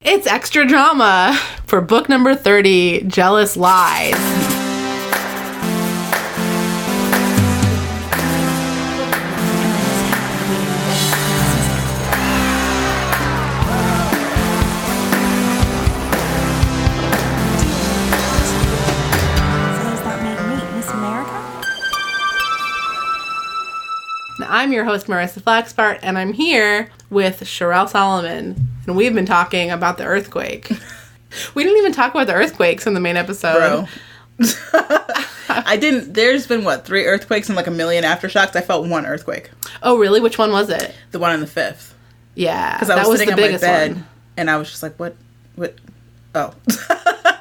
It's extra drama for book number 30, Jealous Lies. I'm your host, Marissa Flaxbart, and I'm here with Cherelle Solomon, and we've been talking about the earthquake. We didn't even talk about the earthquakes in the main episode. Bro. There's been, 3 earthquakes and like a million aftershocks? I felt one earthquake. Oh, really? Which one was it? The one on the 5th. Yeah. Because I was sitting on my bed, and I was just like, what? Oh.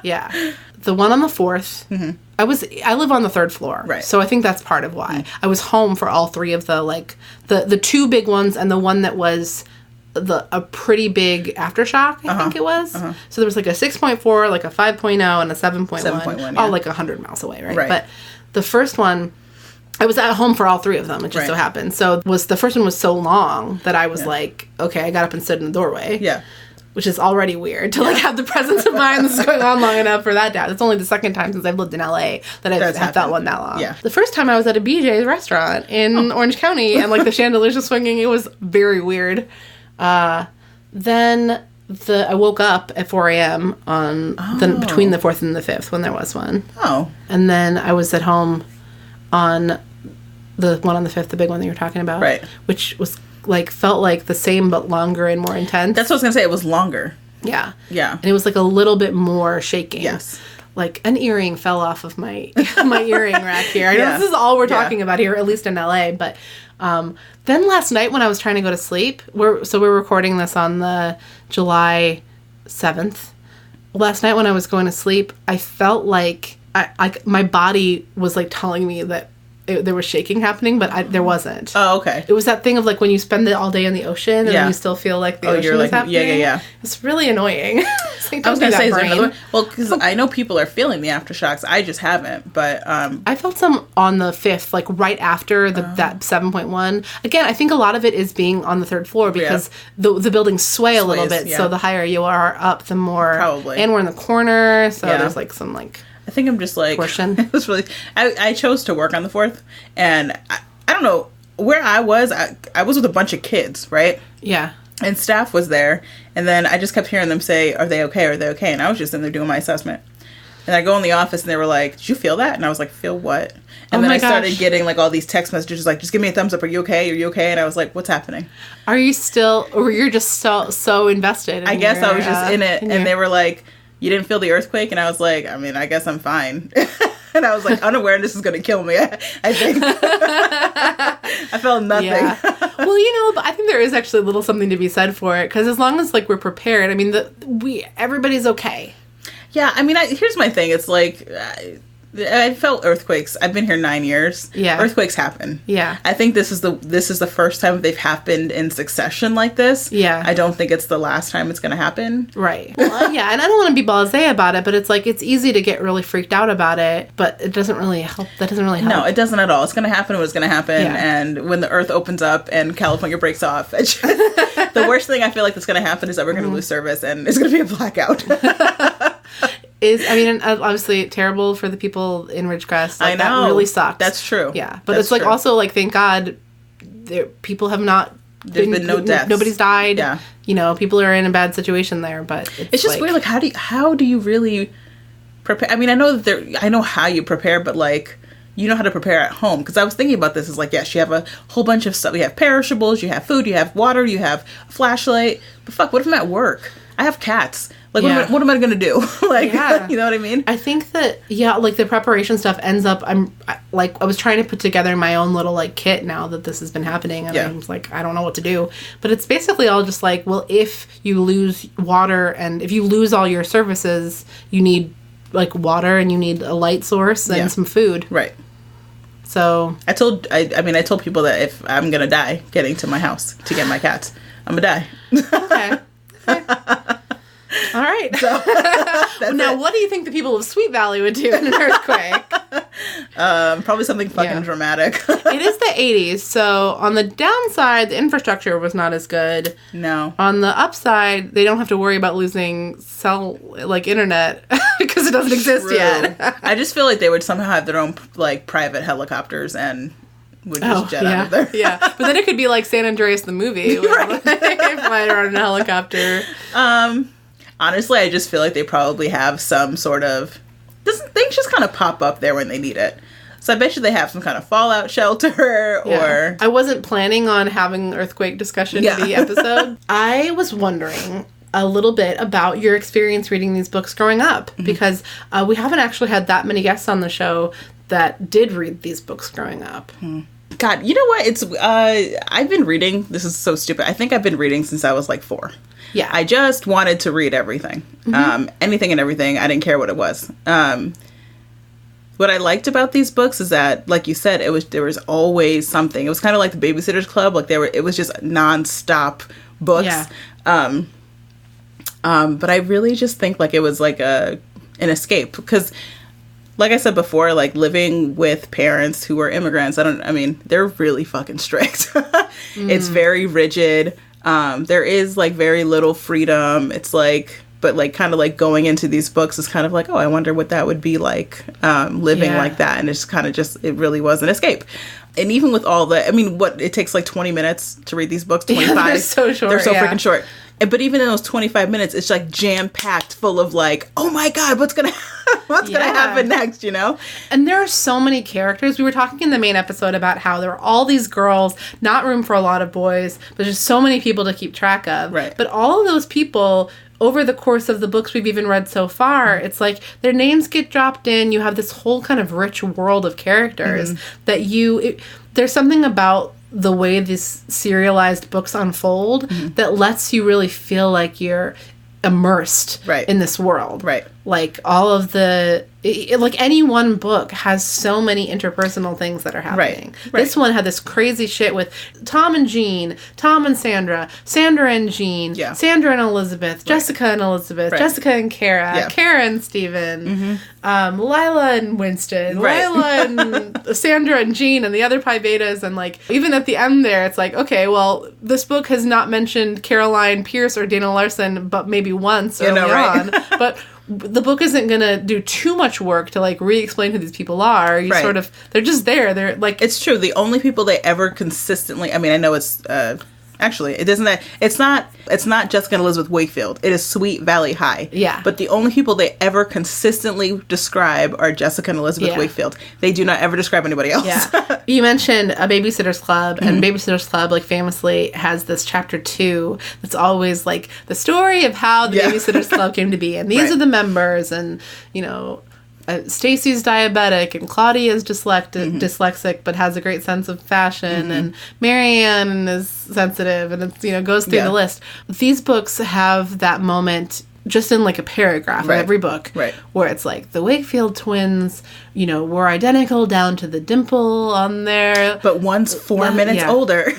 Yeah. The one on the 4th, mm-hmm. I live on the 3rd floor. Right. So I think that's part of why. Mm-hmm. I was home for all 3 of the 2 big ones and the one that was a pretty big aftershock, I think it was. Uh-huh. So there was like a 6.4, like a 5.0, and a 7.1. 7.1, yeah. All like 100 miles away, right? But the first one, I was at home for all 3 of them. It just so happened. So the first one was so long that I was like, okay, I got up and stood in the doorway. Yeah. Which is already weird to like have the presence of mind that's going on long enough for that to happen. It's only the second time since I've lived in LA that I've felt one that long. Yeah. The first time I was at a BJ's restaurant in Orange County and like the chandeliers were swinging. It was very weird. Then I woke up at 4 a.m. on between the 4th and the 5th when there was one. Oh. And then I was at home on the one on the 5th, the big one that you were talking about. Right. Which was felt like the same but longer and more intense. That's what I was going to say. It was longer. Yeah. Yeah. And it was like a little bit more shaking. Yes. Like an earring fell off of my earring rack here. I know this is all we're talking about here, at least in LA. But then last night when I was trying to go to sleep, we're recording this on the July 7th. Last night when I was going to sleep, I felt like my body was like telling me that there was shaking happening, but there wasn't. Oh, okay. It was that thing of like when you spend all day in the ocean and then you still feel like the ocean is happening. Yeah. It's really annoying. Like, I was going to say, is there another one? Well, because I know people are feeling the aftershocks. I just haven't, but... I felt some on the 5th, like right after that 7.1. Again, I think a lot of it is being on the 3rd floor because the buildings sway a little bit, so the higher you are up, the more... Probably. And we're in the corner, so there's like some like... I think I'm just like... Portion. It was really... I chose to work on the 4th, and I don't know, where I was with a bunch of kids, right? Yeah. And staff was there, and then I just kept hearing them say, are they okay? Are they okay? And I was just in there doing my assessment. And I go in the office, and they were like, did you feel that? And I was like, feel what? And then I started getting like all these text messages like, just give me a thumbs up. Are you okay? Are you okay? And I was like, what's happening? Are you still... Or you're just so invested in I guess I was just in it, and they were like... You didn't feel the earthquake? And I was like, I mean, I guess I'm fine. And I was like, unawareness is going to kill me, I think. I felt nothing. Yeah. Well, but I think there is actually a little something to be said for it. Because as long as, like, we're prepared, I mean, everybody's okay. Yeah, I mean, here's my thing. It's like... I felt earthquakes. I've been here 9 years. Yeah. Earthquakes happen. Yeah. I think this is the first time they've happened in succession like this. Yeah. I don't think it's the last time it's going to happen. Right. Well, yeah, and I don't want to be blasé about it, but it's like it's easy to get really freaked out about it, but it doesn't really help. That doesn't really help. No, it doesn't at all. It's going to happen when it's going to happen, and when the earth opens up and California breaks off. The worst thing I feel like that's going to happen is that we're going to lose service, and it's going to be a blackout. And obviously terrible for the people in Ridgecrest. Like, I know. That really sucks. That's true. Yeah. But it's like true. Also like, thank God people have not... There's been no deaths. Nobody's died. Yeah. People are in a bad situation there, but it's just weird. Like, how do you really prepare? I mean, I know I know how you prepare, but like, you know how to prepare at home. Because I was thinking about this. It's like, yes, you have a whole bunch of stuff. You have perishables, you have food, you have water, you have a flashlight. But fuck, what if I'm at work? I have cats. Like, what am I going to do? Like, you know what I mean? I think that, like, the preparation stuff ends up, I was trying to put together my own little, like, kit now that this has been happening. And I was like, I don't know what to do. But it's basically all just like, well, if you lose water and if you lose all your services, you need, like, water and you need a light source and some food. Right. So. I told people that if I'm going to die getting to my house to get my cats, I'm going to die. Okay. All right. So, now, what do you think the people of Sweet Valley would do in an earthquake? Probably something fucking dramatic. It is the 80s, so on the downside, the infrastructure was not as good. No. On the upside, they don't have to worry about losing internet because it doesn't exist yet. I just feel like they would somehow have their own private helicopters and would just jet out of there. Yeah, but then it could be like San Andreas the movie, where they fly around in a helicopter. Honestly, I just feel like they probably have some sort of... Things just kind of pop up there when they need it. So I bet you they have some kind of fallout shelter or... I wasn't planning on having earthquake discussion in the episode. I was wondering a little bit about your experience reading these books growing up, because we haven't actually had that many guests on the show that did read these books growing up. God, you know what? It's I've been reading... This is so stupid. I think I've been reading since I was 4. Yeah. I just wanted to read everything. Anything and everything. I didn't care what it was. What I liked about these books is that, like you said, there was always something. It was kind of like the Babysitter's Club. It was just nonstop books. Yeah. But I really just think it was an escape, because like I said before, living with parents who are immigrants, they're really fucking strict. It's very rigid. There is very little freedom. It's but kind of going into these books is kind of oh, I wonder what that would be like, living like that. And it's kind of it really was an escape. And even with all it takes 20 minutes to read these books, 25. Yeah, they're so short. They're so freaking short. But even in those 25 minutes, it's jam-packed full of oh my God, what's going to happen next, you know? And there are so many characters. We were talking in the main episode about how there are all these girls, not room for a lot of boys, but there's so many people to keep track of. Right. But all of those people, over the course of the books we've even read so far, it's their names get dropped in. You have this whole kind of rich world of characters that there's something about the way these serialized books unfold that lets you really feel like you're immersed in this world. Right. All of any one book has so many interpersonal things that are happening. Right. This one had this crazy shit with Tom and Jean, Tom and Sandra, Sandra and Jean, Sandra and Elizabeth, Jessica and Elizabeth, Jessica and Kara, Kara and Stephen, Lila and Winston, Lila and Sandra and Jean, and the other Pi Betas, and even at the end there, it's okay, well, this book has not mentioned Caroline Pierce or Dana Larson, but maybe once early on, but the book isn't going to do too much work to re-explain who these people are. They're just there. They're it's true. The only people they ever consistently, I know it's, actually, it isn't that, it's not Jessica and Elizabeth Wakefield. It is Sweet Valley High. Yeah. But the only people they ever consistently describe are Jessica and Elizabeth Wakefield. They do not ever describe anybody else. Yeah. You mentioned a Babysitter's Club, and Babysitter's Club, famously has this chapter 2 that's always, the story of how the Babysitter's Club came to be. And these are the members, and, Stacy's diabetic, and Claudia's dyslexic, but has a great sense of fashion, and Marianne is sensitive, and it's, goes through the list. These books have that moment just in a paragraph of every book, where it's the Wakefield twins, were identical down to the dimple on their... But one's 4 minutes older.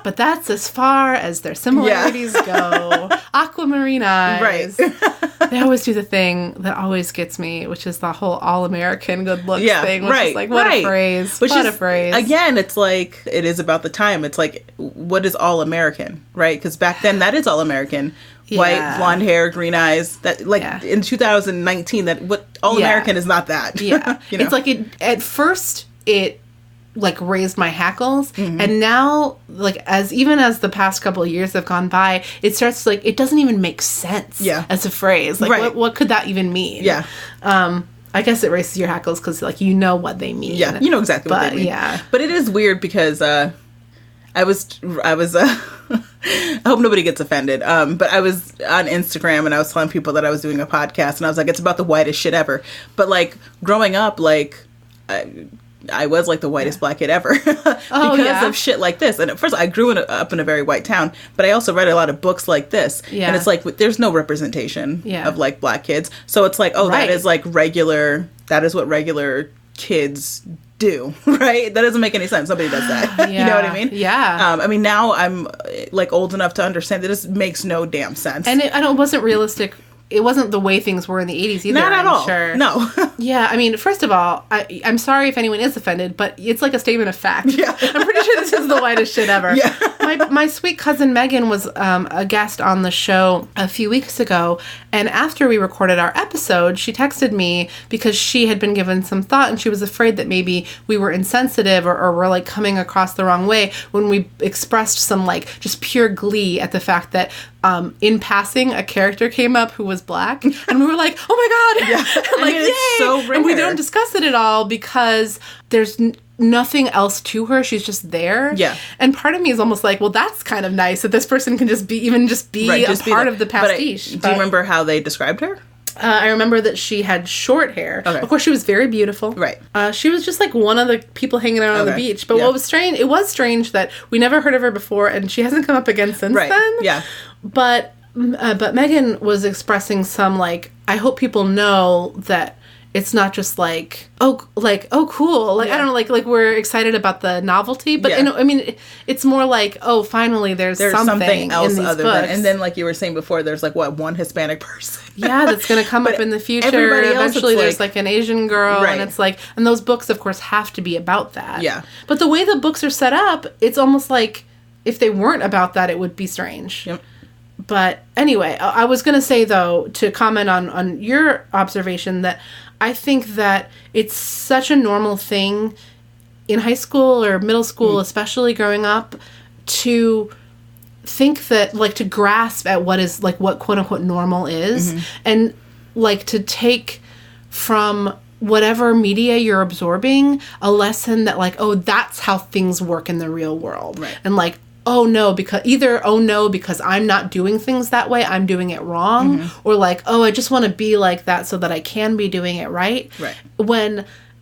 But that's as far as their similarities go. Aquamarine eyes. They always do the thing that always gets me, which is the whole all-American good looks thing. Which is what a phrase. What a phrase. Again, it's it is about the time. It's what is all-American, right? Because back then, that is all-American. White, blonde hair, green eyes. That in 2019, what all-American is not that. Yeah. It's at first, it raised my hackles, and now as the past couple of years have gone by, it starts it doesn't even make sense as a phrase. What could that even mean? I guess it raises your hackles because you know what they mean. You know exactly what they mean. But it is weird because I was I hope nobody gets offended, but I was on Instagram and I was telling people that I was doing a podcast, and I was it's about the whitest shit ever. But growing up, I was the whitest black kid ever because of shit like this. And at first, I grew up in a very white town, but I also read a lot of books like this. And it's there's no representation of black kids. So it's that is regular. That is what regular kids do, right? That doesn't make any sense. Nobody does that. You know what I mean? Yeah. Now I'm old enough to understand that this makes no damn sense. And it wasn't realistic it wasn't the way things were in the 80s either. Not at all. Sure. No. Yeah, I mean, first of all, I'm sorry if anyone is offended, but it's like a statement of fact. Yeah. I'm pretty sure this is the whitest shit ever. Yeah. My sweet cousin Megan was a guest on the show a few weeks ago, and after we recorded our episode, she texted me because she had been given some thought, and she was afraid that maybe we were insensitive or were like coming across the wrong way when we expressed some like just pure glee at the fact that in passing a character came up who was black, and we were like, oh my god. Yeah. Like, it's so rare. And we don't discuss it at all because there's nothing else to her. She's just there. Yeah. And part of me is almost like, well, that's kind of nice that this person can just be a part of the pastiche. Do you remember how they described her? I remember that she had short hair. Okay. Of course, she was very beautiful. Right. She was just like one of the people hanging out on the beach. But what was strange, it was strange that we never heard of her before, and she hasn't come up again since then. Yeah. But Megan was expressing some like, I hope people know that it's not just like, oh cool. Like, I don't know, like we're excited about the novelty. But, I mean, it's more like, oh, finally there's something else in these other books. than, and then like you were saying before, there's like, one Hispanic person. Yeah, that's going to come up in the future. Eventually there's like an Asian girl. Right. And it's like, and those books, of course, have to be about that. Yeah. But the way the books are set up, it's almost like if they weren't about that, it would be strange. Yep. But anyway, I was going to say, though, to comment on your observation, that I think that it's such a normal thing in high school or middle school, especially growing up, to think that, like, to grasp at what is, like, what quote-unquote normal is, and, like, to take from whatever media you're absorbing a lesson that, like, oh, that's how things work in the real world. Right. And, like, oh no, because I'm not doing things that way, I'm doing it wrong. Or like, oh, I just want to be like that so that I can be doing it right. Right.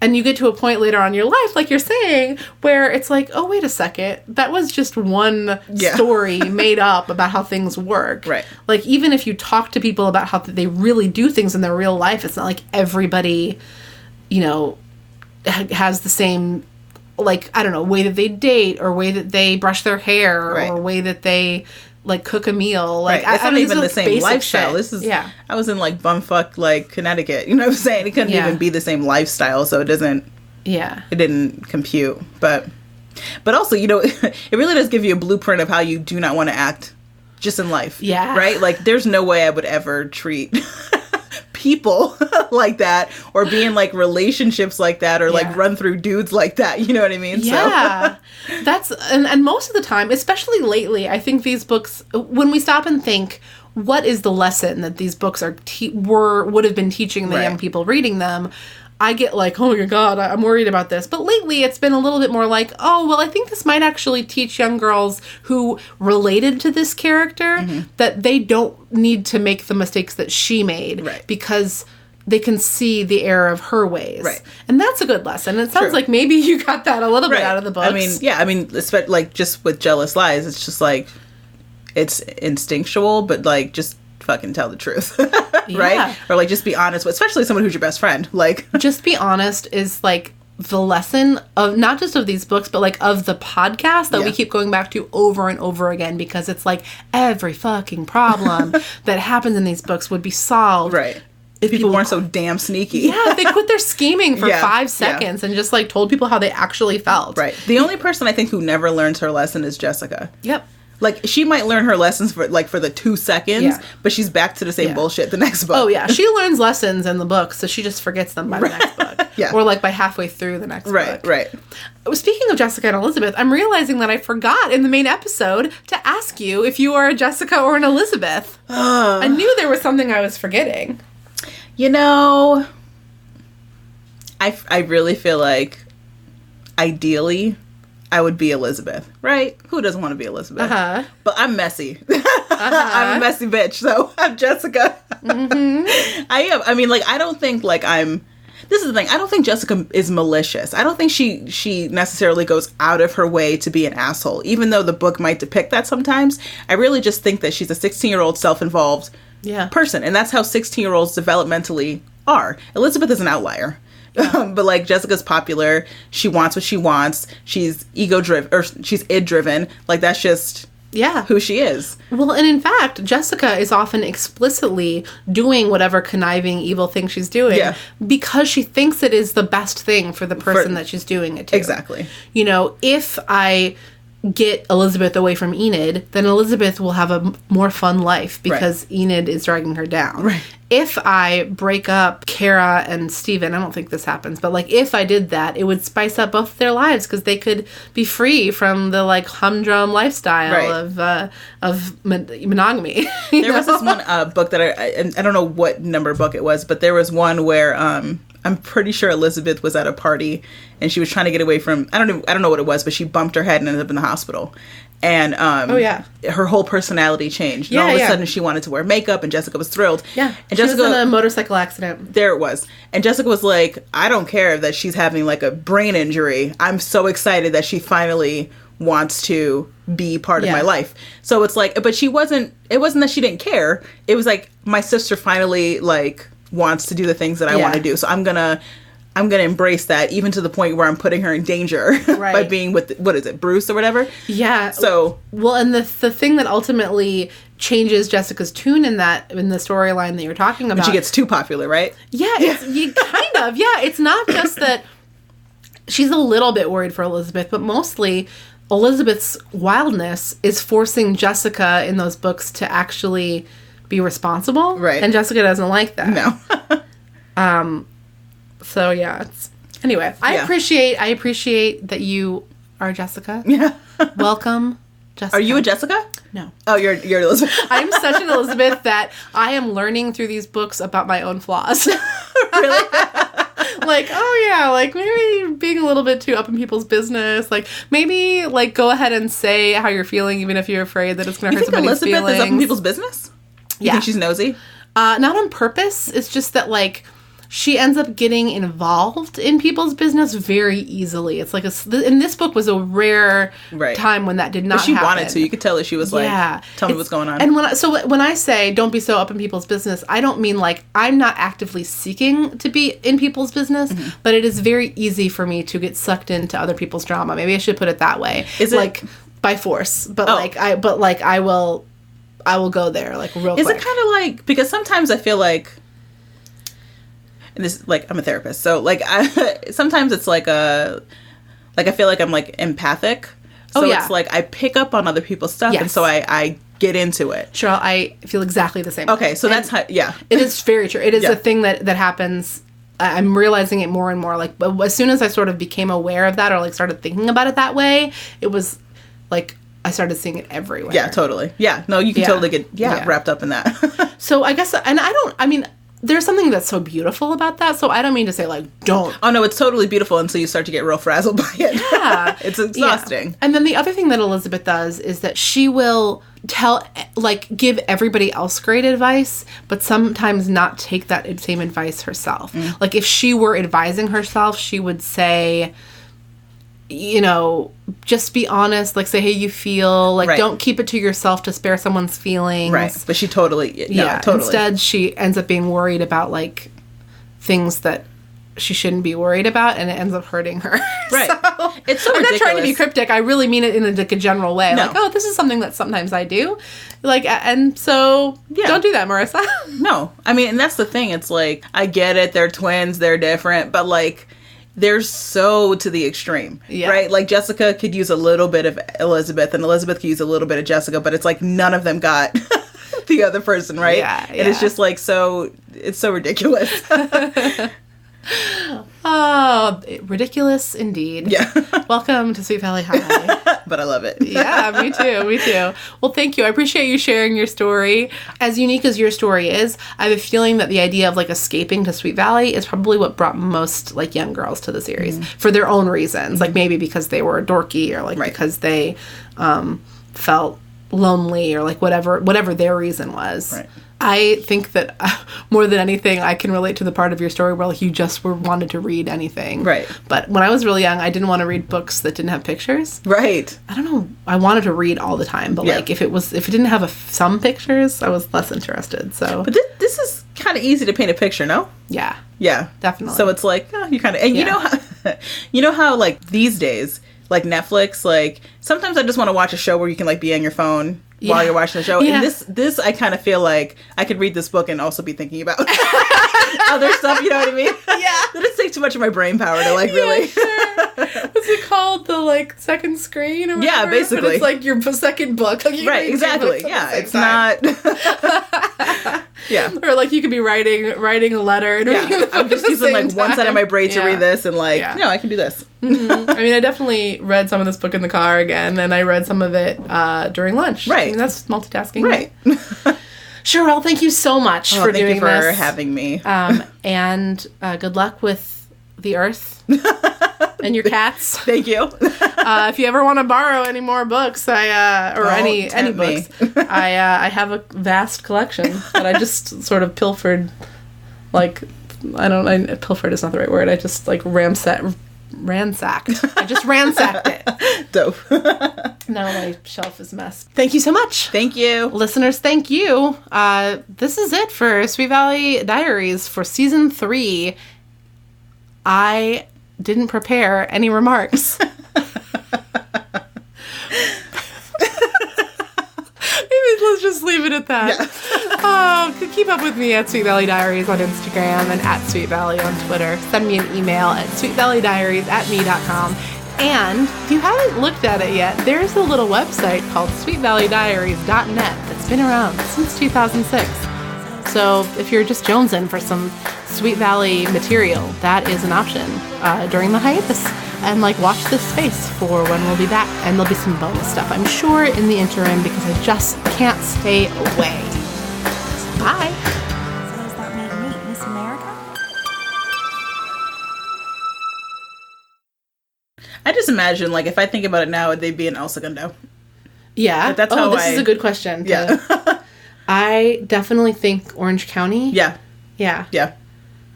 And you get to a point later on in your life, like you're saying, where it's like, oh, wait a second, that was just one story made up about how things work. Right. Like, even if you talk to people about how they really do things in their real life, it's not like everybody, has the same, like, I don't know, way that they date, or way that they brush their hair, or way that they, like, cook a meal. Like, it's not even the same lifestyle. Shit. This is, I was in, like, bumfuck, like, Connecticut. You know what I'm saying? It couldn't even be the same lifestyle, so it didn't compute. But also, it really does give you a blueprint of how you do not want to act just in life. Yeah. Right? Like, there's no way I would ever treat people like that, or be in like relationships like that, or like run through dudes like that, you know what I mean? Yeah. So that's and most of the time, especially lately, I think these books, when we stop and think, what is the lesson that these books are would have been teaching the young people reading them, I get like, oh my god, I'm worried about this. But lately it's been a little bit more like, oh, well, I think this might actually teach young girls who related to this character that they don't need to make the mistakes that she made. Right. Because they can see the error of her ways. Right. And that's a good lesson. And it sounds like maybe you got that a little bit out of the books. I mean, like, just with Jealous Lies, it's just like, it's instinctual, but like, just fucking tell the truth. Right? Or like, just be honest with, especially someone who's your best friend. Like, just be honest is like the lesson of not just of these books, but like of the podcast that we keep going back to over and over again, because it's like every fucking problem that happens in these books would be solved. Right. If people weren't so damn sneaky. Yeah, they quit their scheming for 5 seconds and just like told people how they actually felt. Right. The only person I think who never learns her lesson is Jessica. Yep. Like, she might learn her lessons for the 2 seconds, but she's back to the same bullshit the next book. Oh, yeah. She learns lessons in the book, so she just forgets them by the next book. Or, like, by halfway through the next book. Right. Speaking of Jessica and Elizabeth, I'm realizing that I forgot in the main episode to ask you if you are a Jessica or an Elizabeth. I knew there was something I was forgetting. I really feel like, ideally, I would be Elizabeth, right? Who doesn't want to be Elizabeth? But I'm messy. I'm a messy bitch, so I'm Jessica. I am. I mean, like, I don't think, like, this is the thing. I don't think Jessica is malicious. I don't think she necessarily goes out of her way to be an asshole, even though the book might depict that sometimes. I really just think that she's a 16-year-old self-involved person, and that's how 16-year-olds developmentally are. Elizabeth is an outlier. But like, Jessica's popular. She wants what she wants. She's ego driven, or she's id driven. Like, that's just who she is. Well, and in fact, Jessica is often explicitly doing whatever conniving evil thing she's doing because she thinks it is the best thing for the person that she's doing it to. Exactly. You know, if I get Elizabeth away from Enid, then Elizabeth will have a more fun life because Enid is dragging her down. Right. If I break up Kara and Stephen, I don't think this happens, but like if I did that, it would spice up both their lives because they could be free from the like humdrum lifestyle of monogamy. There was this one book that I don't know what number book it was, but there was one where I'm pretty sure Elizabeth was at a party and she was trying to get away from, I don't know what it was, but she bumped her head and ended up in the hospital. And her whole personality changed. And all of a sudden she wanted to wear makeup and Jessica was thrilled. Yeah. And she Jessica was in a motorcycle accident. There it was. And Jessica was like, I don't care that she's having like a brain injury. I'm so excited that she finally wants to be part of my life. So it's like, but it wasn't that she didn't care. It was like, my sister finally like wants to do the things that I want to do. So I'm gonna embrace that, even to the point where I'm putting her in danger by being with, what is it, Bruce or whatever? Yeah. So, well, and the thing that ultimately changes Jessica's tune in the storyline that you're talking about, when she gets too popular, right? Yeah, kind of. Yeah, it's not just that she's a little bit worried for Elizabeth, but mostly Elizabeth's wildness is forcing Jessica in those books to actually be responsible. Right. And Jessica doesn't like that. No. So yeah, anyway, I appreciate that you are Jessica. Yeah. Welcome, Jessica. Are you a Jessica? No. Oh, you're Elizabeth. I'm such an Elizabeth that I am learning through these books about my own flaws. Really? Like, oh yeah, like maybe being a little bit too up in people's business. Like maybe like go ahead and say how you're feeling, even if you're afraid that it's going to hurt somebody's feelings. Elizabeth is up in people's business? You think she's nosy? Not on purpose. It's just that like she ends up getting involved in people's business very easily. It's like and this book was a rare time when that did not happen. But she wanted to. You could tell that she was like, tell me what's going on. And when I say don't be so up in people's business, I don't mean like I'm not actively seeking to be in people's business, but it is very easy for me to get sucked into other people's drama. Maybe I should put it that way. Is like by force, but I will go there like real quick. Is it kind of like, because sometimes I feel like, and this, like, I'm a therapist, so like sometimes it's like I feel like I'm like empathic. So it's like I pick up on other people's stuff, and so I get into it. Cherelle, I feel exactly the same. Okay, so that's how, it is very true. It is a thing that happens. I'm realizing it more and more. Like, as soon as I sort of became aware of that, or like started thinking about it that way, it was like I started seeing it everywhere. Yeah, totally. Yeah, no, you can totally get wrapped up in that. So I guess, and I mean, there's something that's so beautiful about that, so I don't mean to say, like, don't. Oh, no, it's totally beautiful until you start to get real frazzled by it. Yeah. It's exhausting. Yeah. And then the other thing that Elizabeth does is that she will give everybody else great advice, but sometimes not take that same advice herself. Like, if she were advising herself, she would say, you know, just be honest, like say how you feel, like don't keep it to yourself to spare someone's feelings. Right. But she totally, totally. Instead, she ends up being worried about like things that she shouldn't be worried about, and it ends up hurting her. Right. So, it's so ridiculous. I'm not trying to be cryptic. I really mean it in like a general way. No. Like, oh, this is something that sometimes I do. Like, and so don't do that, Marissa. No. I mean, and that's the thing. It's like, I get it. They're twins. They're different. But like, they're so to the extreme, right? Like Jessica could use a little bit of Elizabeth, and Elizabeth could use a little bit of Jessica, but it's like none of them got the other person, right? Yeah. And it's just like it's so ridiculous. Oh, ridiculous indeed. Yeah. Welcome to Sweet Valley High. But I love it. Yeah, me too. Well, thank you. I appreciate you sharing your story. As unique as your story is, I have a feeling that the idea of like escaping to Sweet Valley is probably what brought most like young girls to the series for their own reasons. Like maybe because they were dorky, or like because they felt lonely, or like whatever their reason was. Right. I think that more than anything, I can relate to the part of your story where like you just wanted to read anything. Right. But when I was really young, I didn't want to read books that didn't have pictures. Right. I don't know. I wanted to read all the time, but like if it didn't have some pictures, I was less interested. So. But this is kind of easy to paint a picture, no? Yeah. Yeah. Definitely. So it's like you kind of, and you know how like these days, like Netflix, like sometimes I just want to watch a show where you can like be on your phone while you're watching the show. Yeah. And this I kind of feel like I could read this book and also be thinking about other stuff, you know what I mean? Yeah. That just takes too much of my brain power to like really. Sure. What's it called? The like second screen or whatever? Yeah, basically. But it's like your second book. Like, Right, exactly. Yeah, it's not. Yeah. Or like you could be writing a letter and reading the book I'm just at the using same like one side of my brain to Yeah. read this and like, Yeah. no, I can do this. Mm-hmm. I mean, I definitely read some of this book in the car again, and I read some of it during lunch. Right. I mean, that's multitasking. Right. Cherelle, thank you so much for doing Thank you for this. having me. And good luck with the earth and your cats. Thank you. If you ever want to borrow any more books, any books, I have a vast collection that I just sort of pilfered. Like, pilfered is not the right word. I just like ransacked. I just ransacked it. Dope. Now my shelf is messed. Thank you so much. Thank you. Listeners, thank you. This is it for Sweet Valley Diaries for season 3. I didn't prepare any remarks. Maybe let's just leave it at that. Yeah. Keep up with me at Sweet Valley Diaries on Instagram and at Sweet Valley on Twitter. Send me an email at sweetvalleydiaries@me.com. And if you haven't looked at it yet, there's a little website called sweetvalleydiaries.net that's been around since 2006. So if you're just jonesing for some Sweet Valley material, that is an option during the hiatus. And watch this space for when we'll be back. And there'll be some bonus stuff, I'm sure, in the interim because I just can't stay away. Bye. So does that make me Miss America? I just imagine, if I think about it now, they'd be in El Segundo. Yeah. That's how this is a good question. Yeah. I definitely think Orange County. Yeah. Yeah. Yeah.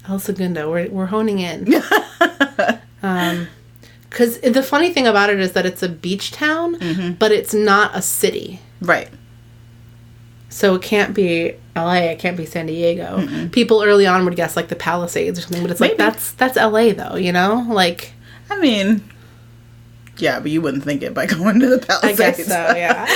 El Segundo. We're honing in. Because the funny thing about it is that it's a beach town, but it's not a city. Right. So it can't be LA, it can't be San Diego. Mm-mm. People early on would guess the Palisades or something, but it's Maybe. that's LA though, you know? I mean, yeah, but you wouldn't think it by going to the Palisades. I guess so, yeah.